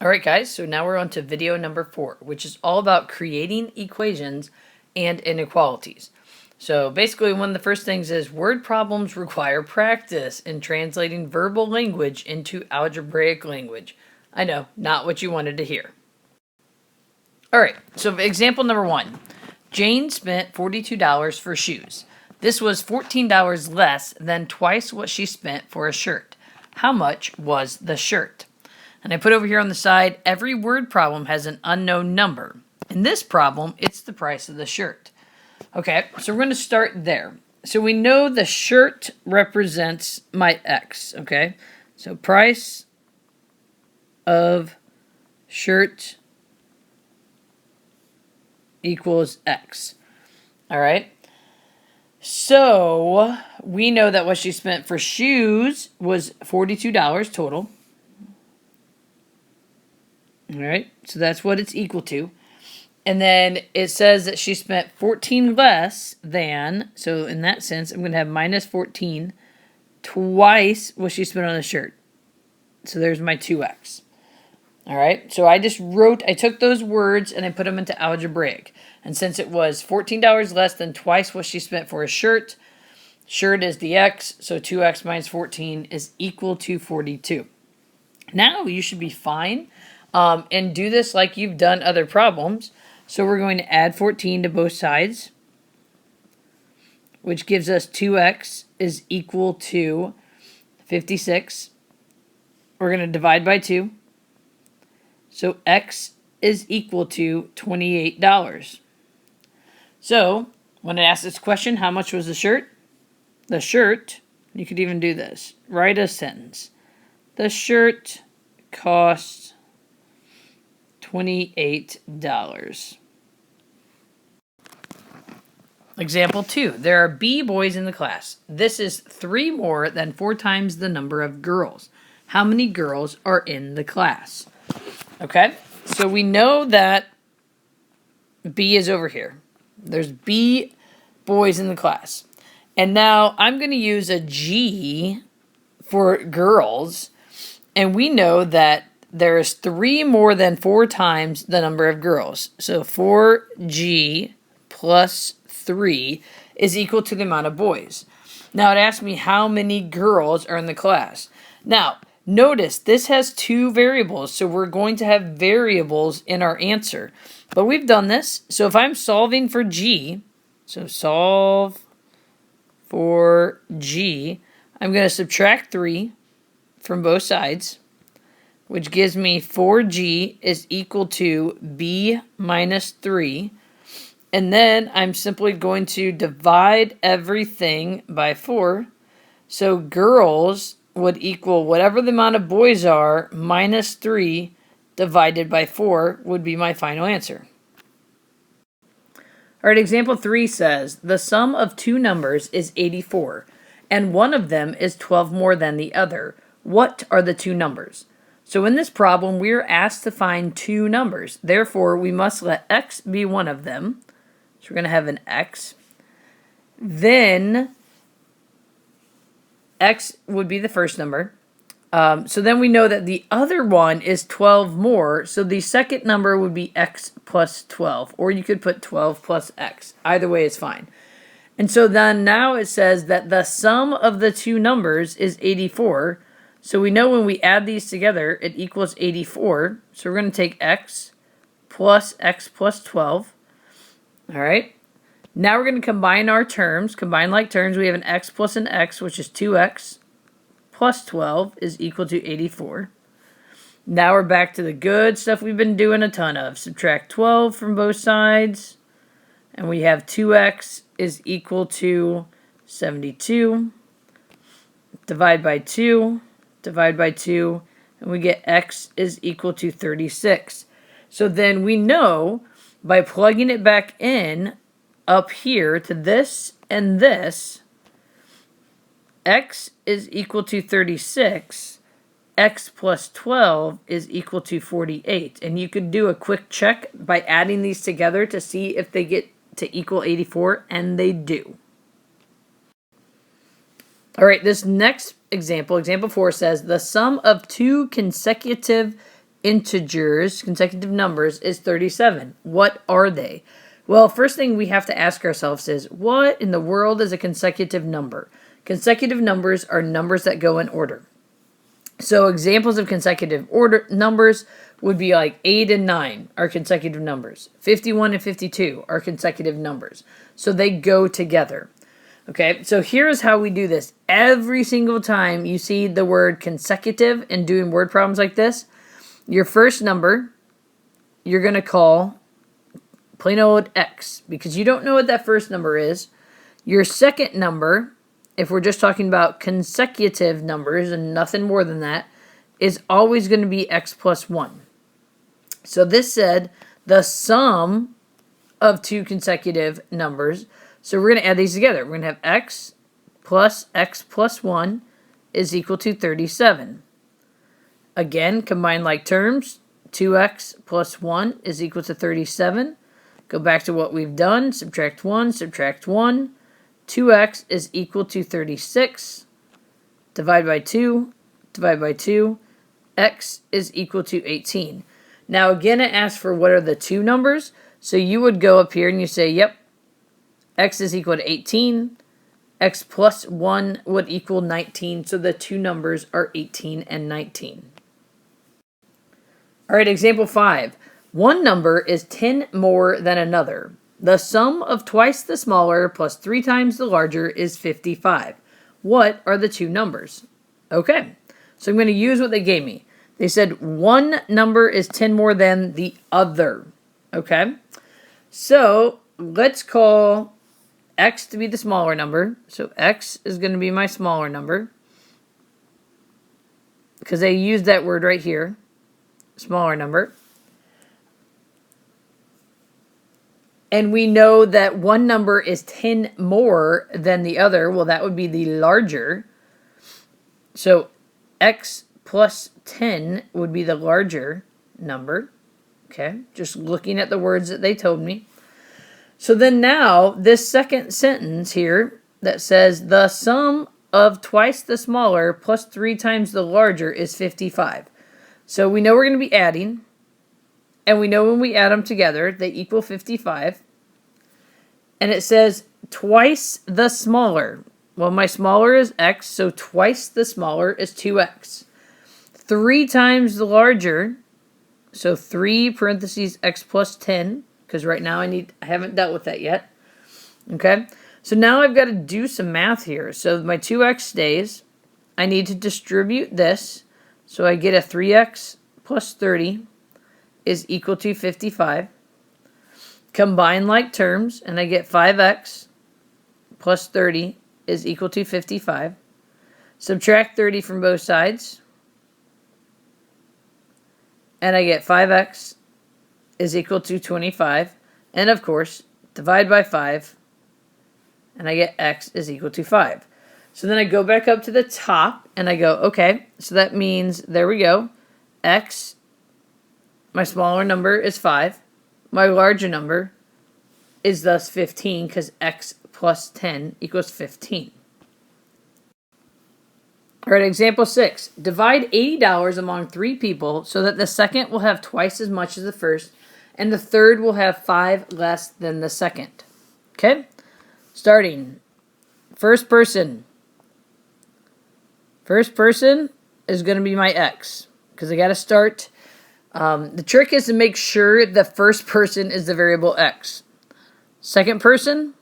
All right, guys, so now we're on to video number 4, which is all about creating equations and inequalities. So basically, one of the first things is word problems require practice in translating verbal language into algebraic language. I know, not what you wanted to hear. All right, so example number 1. Jane spent $42 for shoes. This was $14 less than twice what she spent for a shirt. How much was the shirt? And I put over here on the side, every word problem has an unknown number. In this problem, it's the price of the shirt. Okay, so we're going to start there. So we know the shirt represents my X, okay? So price of shirt equals X. All right. So we know that what she spent for shoes was $42 total. All right, so that's what it's equal to. And then it says that she spent 14 less than, so in that sense, I'm going to have minus 14, twice what she spent on the shirt. So there's my 2x. All right, so I took those words and I put them into algebraic. And since it was $14 less than twice what she spent for a shirt, shirt is the x, so 2x minus 14 is equal to 42. Now you should be fine. And do this like you've done other problems. So we're going to add 14 to both sides, which gives us 2x is equal to 56. We're going to divide by 2. So x is equal to $28. So when it asks this question, how much was the shirt? The shirt, you could even do this. Write a sentence. The shirt cost $28. Example 2. There are B boys in the class. This is 3 more than 4 times the number of girls. How many girls are in the class? Okay, so we know that B is over here. There's B boys in the class. And now I'm going to use a G for girls. And we know that there is 3 more than 4 times the number of girls. So 4G plus 3 is equal to the amount of boys. Now it asks me how many girls are in the class. Now, notice this has 2 variables, so we're going to have variables in our answer. But we've done this. So if I'm solving for G, so solve for G, I'm going to subtract 3 from both sides, which gives me 4G is equal to B minus 3. And then I'm simply going to divide everything by 4. So girls would equal whatever the amount of boys are minus 3 divided by 4 would be my final answer. All right, example 3 says, the sum of 2 numbers is 84, and one of them is 12 more than the other. What are the 2 numbers? So in this problem, we are asked to find 2 numbers. Therefore, we must let x be one of them. So we're going to have an x. Then x would be the first number. So then we know that the other one is 12 more. So the second number would be x plus 12. Or you could put 12 plus x. Either way is fine. And so then now it says that the sum of the 2 numbers is 84. So we know when we add these together, it equals 84. So we're going to take x plus 12. All right. Now we're going to combine our terms. Combine like terms. We have an x plus an x, which is 2x plus 12 is equal to 84. Now we're back to the good stuff we've been doing a ton of. Subtract 12 from both sides. And we have 2x is equal to 72. Divide by 2. Divide by 2, and we get x is equal to 36. So then we know by plugging it back in up here to this and this, x is equal to 36, x plus 12 is equal to 48. And you could do a quick check by adding these together to see if they get to equal 84, and they do. All right, this next example, example 4 says, the sum of 2 consecutive integers, consecutive numbers, is 37. What are they? Well, first thing we have to ask ourselves is, what in the world is a consecutive number? Consecutive numbers are numbers that go in order. So examples of consecutive order numbers would be like 8 and 9 are consecutive numbers. 51 and 52 are consecutive numbers. So they go together. Okay, so here's how we do this. Every single time you see the word consecutive and doing word problems like this, your first number, you're going to call plain old X, because you don't know what that first number is. Your second number, if we're just talking about consecutive numbers and nothing more than that, is always going to be X plus 1. So this said the sum of two consecutive numbers. So we're going to add these together. We're going to have X plus 1 is equal to 37. Again, combine like terms. 2x plus 1 is equal to 37. Go back to what we've done. Subtract 1, subtract 1. 2x is equal to 36. Divide by 2. Divide by 2. X is equal to 18. Now again, it asks for what are the two numbers. So you would go up here and you say, yep, X is equal to 18. X plus 1 would equal 19. So the two numbers are 18 and 19. All right, example 5. One number is 10 more than another. The sum of twice the smaller plus 3 times the larger is 55. What are the two numbers? Okay, so I'm going to use what they gave me. They said one number is 10 more than the other. Okay, so let's call X to be the smaller number. So X is going to be my smaller number, because they used that word right here, smaller number. And we know that one number is 10 more than the other. Well, that would be the larger. So X plus 10 would be the larger number. Okay, just looking at the words that they told me. So then now, this second sentence here that says the sum of twice the smaller plus 3 times the larger is 55. So we know we're going to be adding. And we know when we add them together, they equal 55. And it says twice the smaller. Well, my smaller is X, so twice the smaller is 2X. 3 times the larger, so 3 parentheses X plus 10, because right now I haven't dealt with that yet. Okay, so now I've got to do some math here. So my 2X stays. I need to distribute this. So I get a 3X plus 30 is equal to 55. Combine like terms, and I get 5x plus 30 is equal to 55. Subtract 30 from both sides, and I get 5x is equal to 25. And of course, divide by 5, and I get x is equal to 5. So then I go back up to the top, and I go, okay, so that means, there we go, x, my smaller number is 5. My larger number is thus 15, because x plus 10 equals 15. All right, example 6. Divide $80 among 3 people so that the second will have twice as much as the first, and the third will have 5 less than the second. Okay? Starting. First person. First person is going to be my x, because I got to start. The trick is to make sure the first person is the variable x. Second person,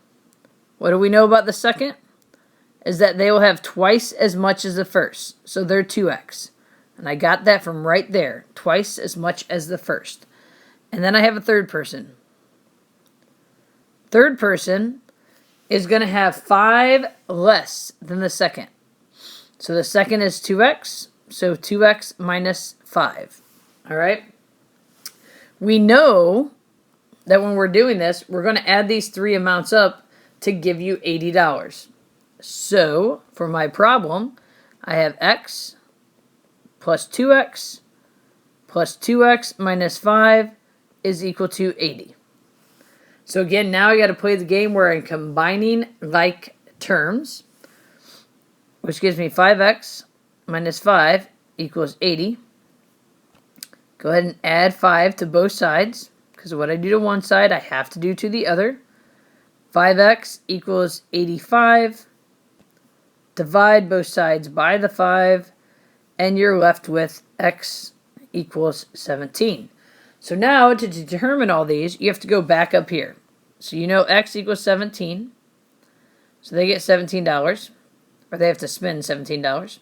what do we know about the second? Is that they will have twice as much as the first. So they're 2x. And I got that from right there. Twice as much as the first. And then I have a third person. Third person is going to have 5 less than the second. So the second is 2x. So 2x minus 5. All right? We know that when we're doing this, we're going to add these 3 amounts up to give you $80. So, for my problem, I have x plus 2x plus 2x minus 5 is equal to 80. So again, now I got to play the game where I'm combining like terms, which gives me 5x minus 5 equals 80. Go ahead and add 5 to both sides, because what I do to one side, I have to do to the other. 5x equals 85. Divide both sides by the 5, and you're left with x equals 17. So now, to determine all these, you have to go back up here. So you know x equals 17. So they get $17, or they have to spend $17.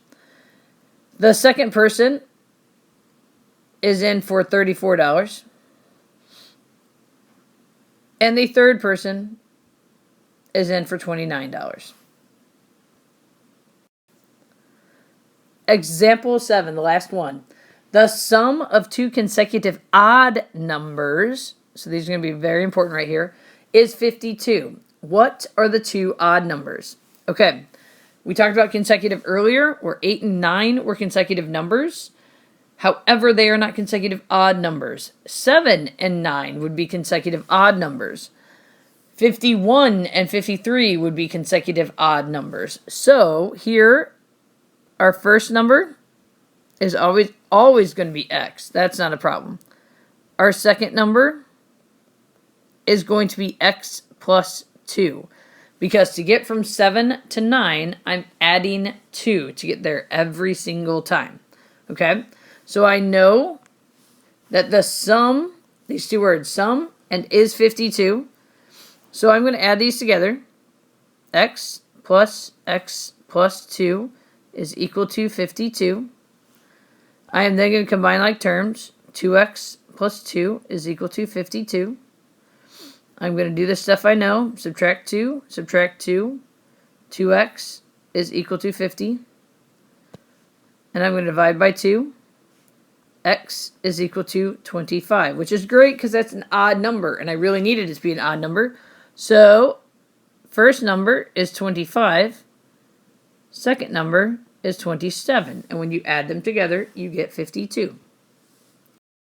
The second person is in for $34. And the third person is in for $29. Example 7, the last one. The sum of two consecutive odd numbers, so these are going to be very important right here, is 52. What are the two odd numbers? Okay, we talked about consecutive earlier, where 8 and 9 were consecutive numbers. However, they are not consecutive odd numbers. 7 and 9 would be consecutive odd numbers. 51 and 53 would be consecutive odd numbers. So here, our first number is always going to be x. That's not a problem. Our second number is going to be x plus 2. Because to get from 7 to 9, I'm adding 2 to get there every single time. Okay? So I know that the sum, these two words, sum and is 52. So I'm going to add these together. X plus 2 is equal to 52. I am then going to combine like terms. 2x plus 2 is equal to 52. I'm going to do the stuff I know. Subtract 2, subtract 2. 2x is equal to 50. And I'm going to divide by 2. X is equal to 25, which is great because that's an odd number, and I really needed it to be an odd number. So, first number is 25. Second number is 27. And when you add them together, you get 52.